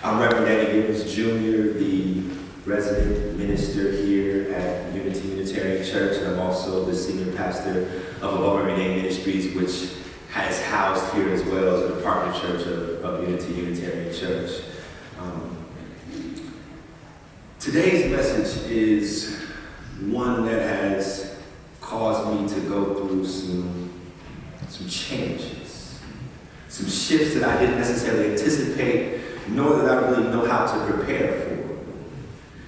I'm Reverend Danny Gibbons Jr., the resident minister here at Unity Unitarian Church, and I'm also the senior pastor of Above Every Name Ministries, which has housed here as well as a partner church of Unity Unitarian Church. Today's message is one that has caused me to go through some changes, some shifts that I didn't necessarily anticipate, nor that I really know how to prepare for.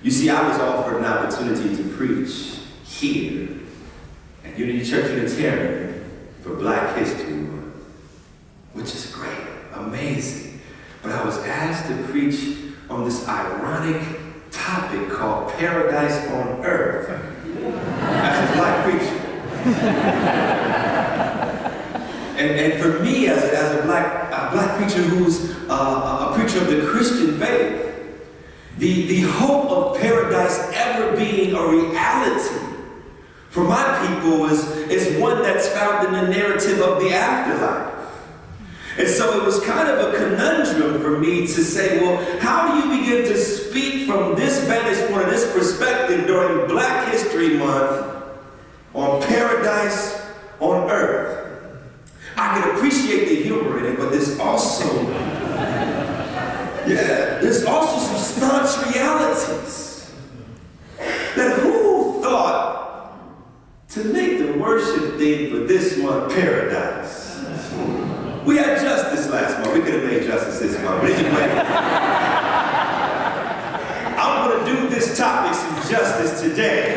You see, I was offered an opportunity to preach here at Unity Church Unitarian for Black History Month, which is great, amazing. But I was asked to preach on this ironic topic called Paradise on Earth as a Black preacher. And for me, as a black preacher who's a preacher of the Christian faith, the hope of paradise ever being a reality for my people is one that's found in the narrative of the afterlife. And so it was kind of a conundrum for me to say, well, how do you begin to speak from this vantage point, this perspective during Black History Month on paradise on earth? I can appreciate the humor in it, but there's also, there's also some staunch realities. That who thought to make the worship theme for this month paradise? We had justice last month. We could have made justice this month. But anyway, I'm going to do this topic some justice today.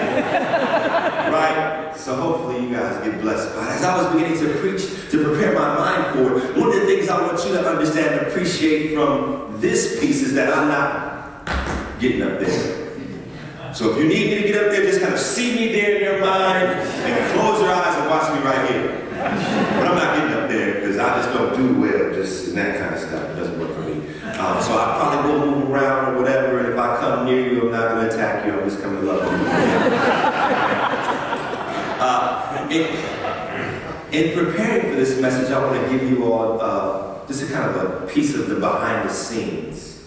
Right? So hopefully you guys get blessed by it. As I was beginning to preach, to prepare my mind for it, one of the things I want you to understand and appreciate from this piece is that I'm not getting up there. So if you need me to get up there, just kind of see me there in your mind and close your eyes and watch me right here. But I'm not getting up there because I just don't do well just in that kind of stuff. It doesn't work for me. So I probably will move around or whatever, and if I come near you, I'm not going to attack you. I'm just coming to love you. In preparing for this message, I want to give you all just a kind of a piece of the behind the scenes.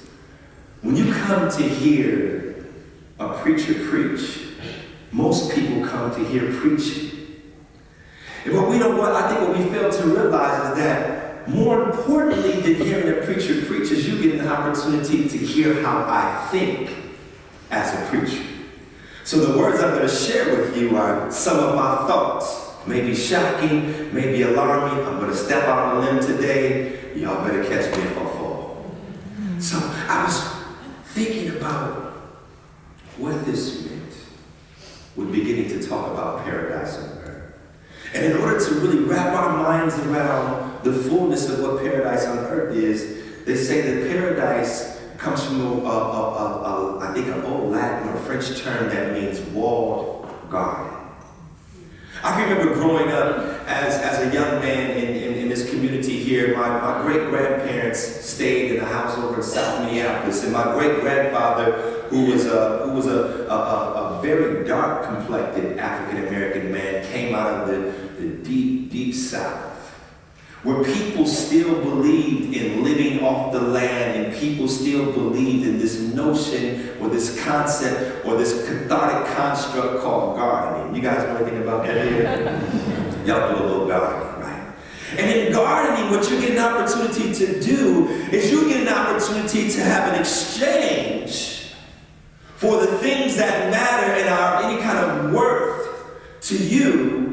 When you come to hear a preacher preach, most people come to hear preaching. And I think what we fail to realize is that more importantly than hearing a preacher preach is you get an opportunity to hear how I think as a preacher. So the words I'm going to share with you are some of my thoughts. Maybe shocking, maybe alarming. I'm going to step out on a limb today. Y'all better catch me if I fall. So I was thinking about what this meant with beginning to talk about paradise on earth. And in order to really wrap our minds around the fullness of what paradise on earth is, they say that paradise comes from, I think, an old Latin or French term that means walled garden. I can remember growing up as a young man in this community here. My great-grandparents stayed in a house over in South Minneapolis, and my great-grandfather, who was a very dark-complected African-American man, came out of the deep, deep South, where people still believed in living off the land, and people still believed in this notion or this concept or this cathartic construct called gardening. You guys know anything about that here? Y'all do a little gardening, right? And in gardening, what you get an opportunity to do is you get an opportunity to have an exchange for the things that matter and are any kind of worth to you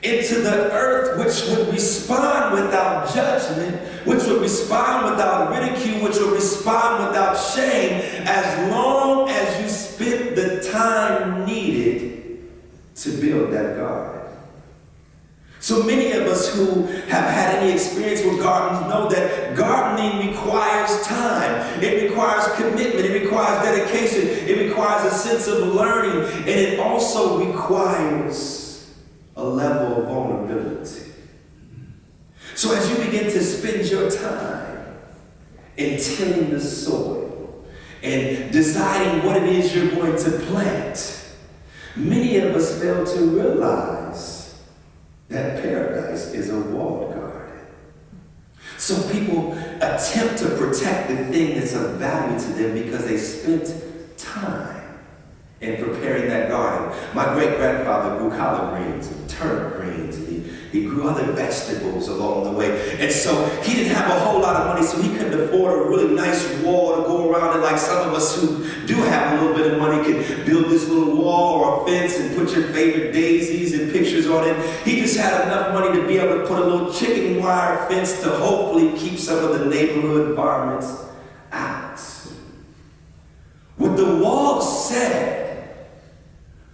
into the earth, which would respond without judgment, which would respond without ridicule, which would respond without shame, as long as you spent the time needed to build that garden. So many of us who have had any experience with gardens know that gardening requires time. It requires commitment. It requires dedication. It requires a sense of learning. And it also requires a level of vulnerability. So as you begin to spend your time in tilling the soil and deciding what it is you're going to plant, many of us fail to realize that paradise is a walled garden. So people attempt to protect the thing that's of value to them because they spent time in preparing that garden. My great-grandfather grew collard greens and turnip greens, and he grew other vegetables along the way. And so he didn't have a whole lot of money, so he couldn't afford a really nice wall to go around it like some of us who do have a little bit of money can build this little wall or a fence and put your favorite daisies and pictures on it. He just had enough money to be able to put a little chicken wire fence to hopefully keep some of the neighborhood varmints out. What the wall said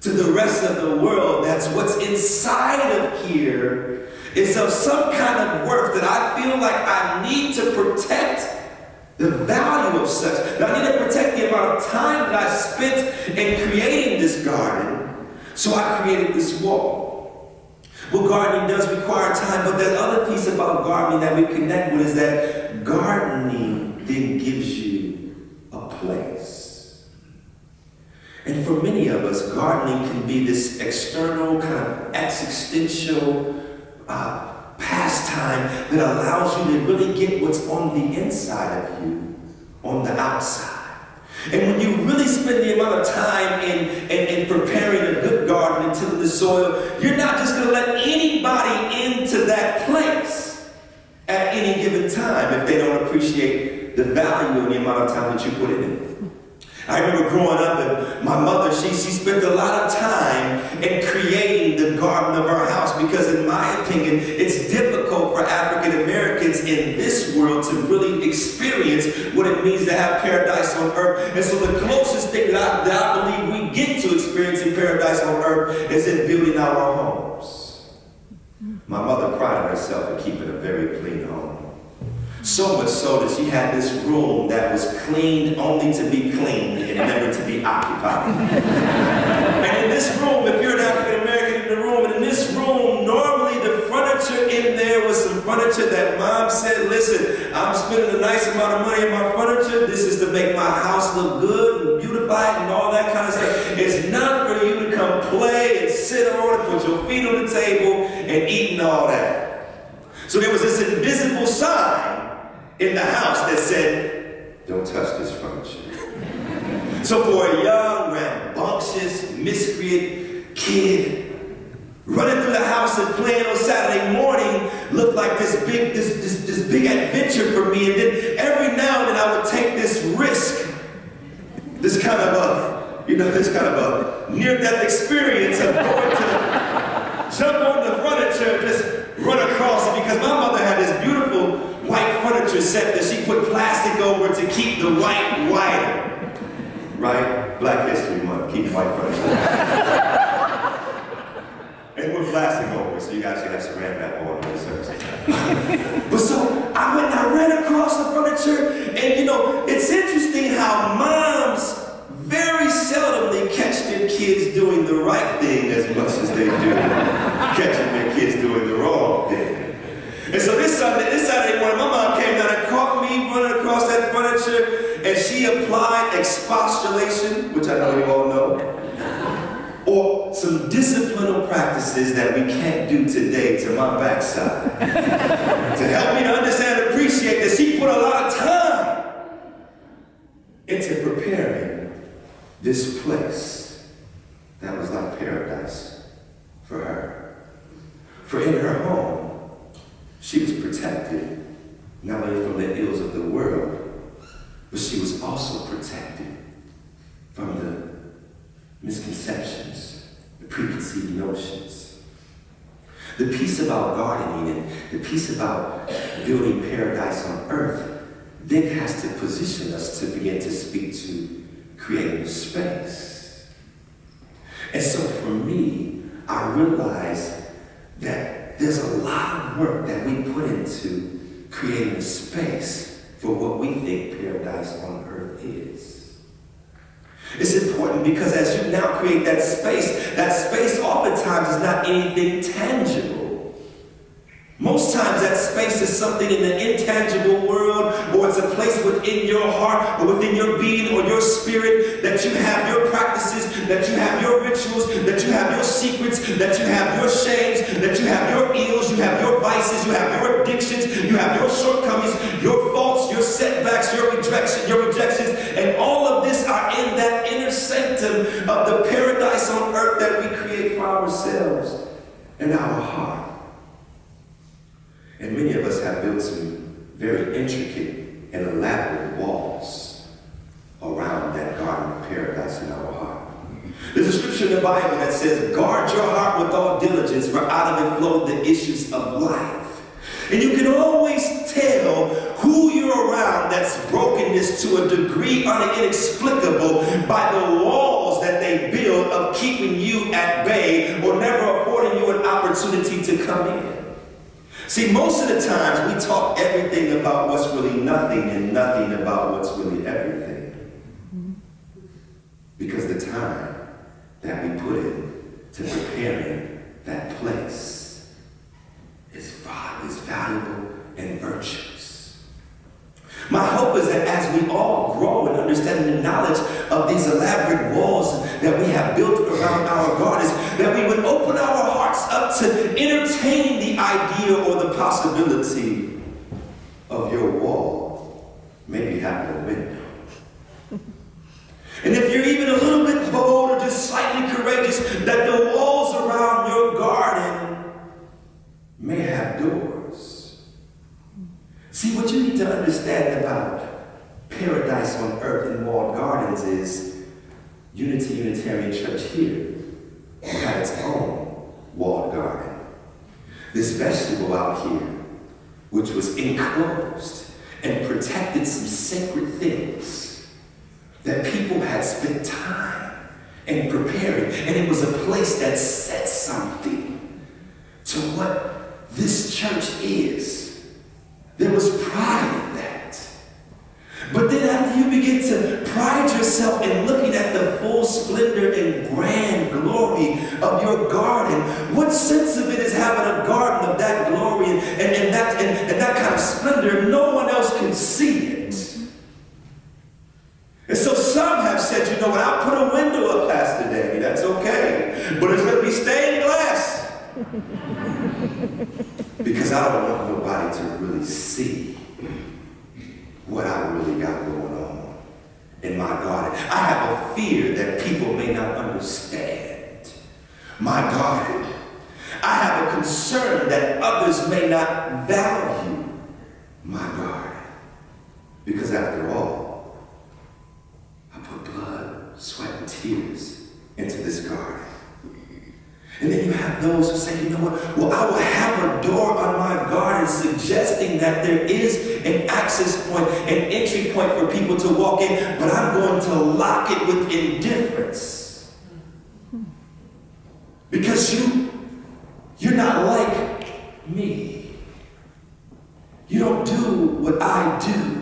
to the rest of the world, that's what's inside of here, is of some kind of worth that I feel like I need to protect the value of such. That I need to protect the amount of time that I spent in creating this garden, so I created this wall. Well, gardening does require time, but the other piece about gardening that we connect with is that gardening then gives you a place. And for many of us, gardening can be this external kind of existential pastime that allows you to really get what's on the inside of you on the outside. And when you really spend the amount of time in preparing a good garden and tilling the soil, you're not just going to let anybody into that place at any given time if they don't appreciate the value and the amount of time that you put in it. I remember growing up, and my mother, she spent a lot of time in creating the garden of our house because, in my opinion, it's difficult for African Americans in this world to really experience what it means to have paradise on earth. And so the closest thing that I believe we get to experiencing paradise on earth is in building our homes. My mother prided herself in keeping a very clean home. So much so that she had this room that was cleaned only to be cleaned and never to be occupied. And in this room, if you're an African American in the room, and in this room, normally the furniture in there was some furniture that Mom said, listen, I'm spending a nice amount of money on my furniture. This is to make my house look good and beautify it and all that kind of stuff. It's not for you to come play and sit on it, put your feet on the table and eat and all that. So there was this invisible sign in the house that said, don't touch this furniture. So for a young, rambunctious, miscreant kid, running through the house and playing on Saturday morning looked like this big adventure for me. And then every now and then I would take this risk, this kind of a near-death experience of going to jump on the furniture and just run across it, because my mother had this beautiful white furniture set that she put plastic over to keep the white whiter. Right? Black History Month, keep white furniture. And put plastic over it, so you guys should have some wrap on the service. But so I went and I ran across the furniture, and you know, it's interesting how moms very seldomly catch their kids doing the right thing as much as they do catching their kids doing the wrong thing. And so this Saturday morning, my mom came down and caught me running across that furniture, and she applied expostulation, which I know you all know, or some disciplinal practices that we can't do today to my backside, to help me to understand and appreciate that she put a lot of time into preparing this place that was like paradise for her. For in her home, she was protected not only from the ills of the world, but she was also protected from the misconceptions, the preconceived notions. The piece about gardening and the piece about building paradise on earth then has to position us to begin to speak to creating a space. And so for me, I realized that there's a lot of work that we put into creating a space for what we think paradise on earth is. It's important because as you now create that space oftentimes is not anything tangible. Most times that space is something in the intangible world, or it's a place within your heart or within your being or your spirit, that you have your practices, that you have your rituals, that you have your secrets, that you have your shames, that you have your ills, you have your vices, you have your addictions, you have your shortcomings, your faults, setbacks, your rejections, and all of this are in that inner sanctum of the paradise on earth that we create for ourselves in our heart. And many of us have built some very intricate and elaborate walls around that garden of paradise in our heart. There's a scripture in the Bible that says, guard your heart with all diligence, for out of it flow the issues of life. And you can always tell who you're around that's brokenness to a degree inexplicable by the walls that they build of keeping you at bay or never affording you an opportunity to come in. See, most of the times we talk everything about what's really nothing and nothing about what's really everything. Because the time that we put in to preparing that place is valuable and virtuous. My hope is that as we all grow in understanding the knowledge of these elaborate walls that we have built around our gardens, that we would open our hearts up to entertain the idea or the possibility of your wall maybe having a window. And if you're even a little bit bold or just slightly courageous, that the walls around your garden may have doors. See, what you need to understand about paradise on earth and walled gardens is Unity Unitarian Church here had its own walled garden. This vegetable out here, which was enclosed and protected some sacred things that people had spent time in preparing. And it was a place that said something to what this church is. There was pride in that. But then after you begin to pride yourself in looking at the full splendor and grand glory of your garden, what sense of it is having a garden of that glory and that kind of splendor if no one else can see it? And so some have said, you know what, I'll put a window up, Pastor Danny, that's okay. But it's going to be stained glass. Because I don't want nobody to really see what I really got going on in my garden. I have a fear that people may not understand my garden. I have a concern that others may not value my garden. Because after all, I put blood, sweat, and tears into this garden. And then you have those who say, you know what, well, I will have a door on my garden suggesting that there is an access point, an entry point for people to walk in, but I'm going to lock it with indifference. Because you're not like me. You don't do what I do.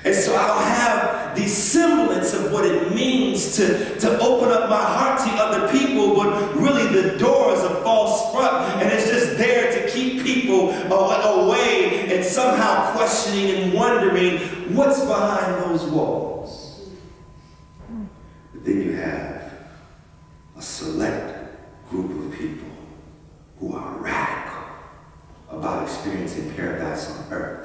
And so I'll have the semblance of what it means to open up my heart to other people, but really the door is a false front, and it's just there to keep people away and somehow questioning and wondering what's behind those walls. But then you have a select group of people who are radical about experiencing paradise on earth.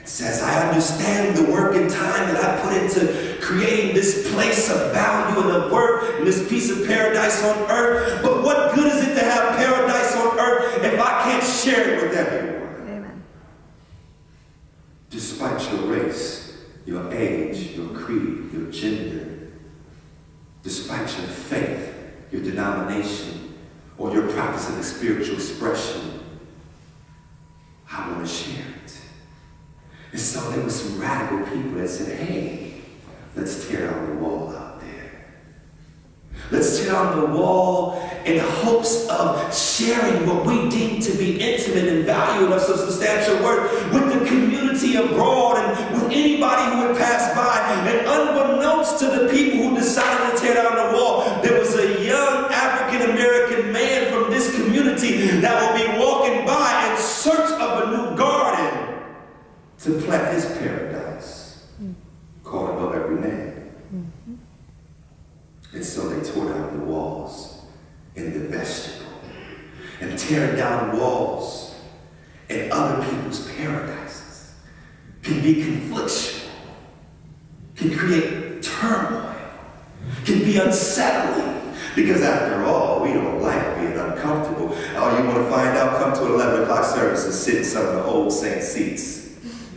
It says, I understand the work and time that I put into creating this place of value and of worth and this piece of paradise on earth, but what good is it to have paradise on earth if I can't share it with everyone? Amen. Despite your race, your age, your creed, your gender, despite your faith, your denomination, or your practice of the spiritual expression, I want to share it. And so there were some radical people that said, hey, let's tear down the wall out there. Let's tear down the wall in hopes of sharing what we deem to be intimate and valuable of some substantial worth with the community abroad and with anybody who would pass by. And unbeknownst to the people who decided to tear down the wall, there was a young African-American man from this community that will be walking by in search of a new garden to plant his paradise, called above every name. And so they tore down the walls in the vestibule and tearing down walls in other people's paradises can be conflictual, can create turmoil, can be unsettling. Because after all, we don't like being uncomfortable. Oh, you want to find out? Come to 11 o'clock service and sit in some of the old saint seats.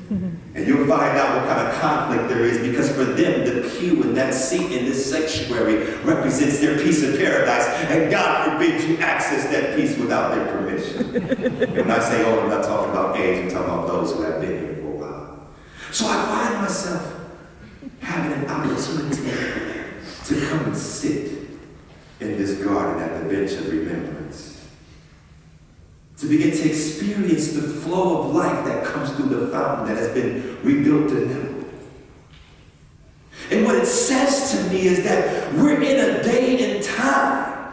And you'll find out what kind of conflict there is, because for them, the pew and that seat in this sanctuary represents their piece of paradise, and God forbid you access that piece without their permission. And when I say old, I'm not talking about age, I'm talking about those who have been here for a while. So I find myself having an opportunity to come and sit in this garden at the bench of remembrance, to begin to experience the flow of life that comes through the fountain that has been rebuilt anew. And what it says to me is that we're in a day and time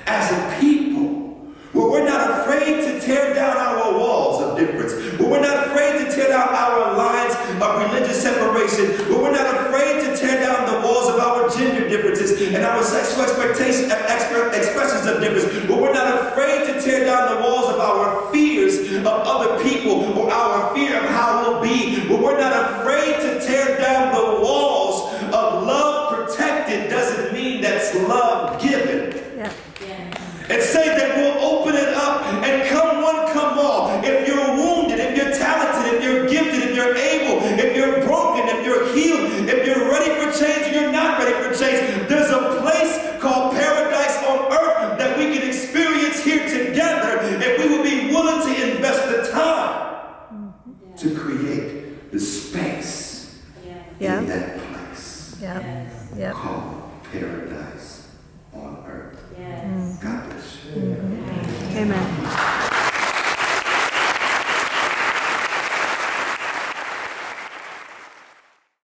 as a people where we're not afraid to tear down our walls of difference, where we're not afraid to tear down our lines of religious separation, where we're not afraid to tear down the walls of our gender differences and our sexual expressions of difference, where we're not afraid to tear down the walls of our fears of other people or our fear of how we'll be, where we're not afraid to tear down the walls of love protected doesn't mean that's love given. Yeah. And say that we'll open it up and come one, come all. If you're wounded, if you're talented, if you're gifted, if you're able, if you're broken, if you're healed, if you're ready for change, or you're not ready for change, there's a place called paradise on earth that we can experience here together, and we will be willing to invest the time to create the space in that place called paradise on earth. God bless you. Amen.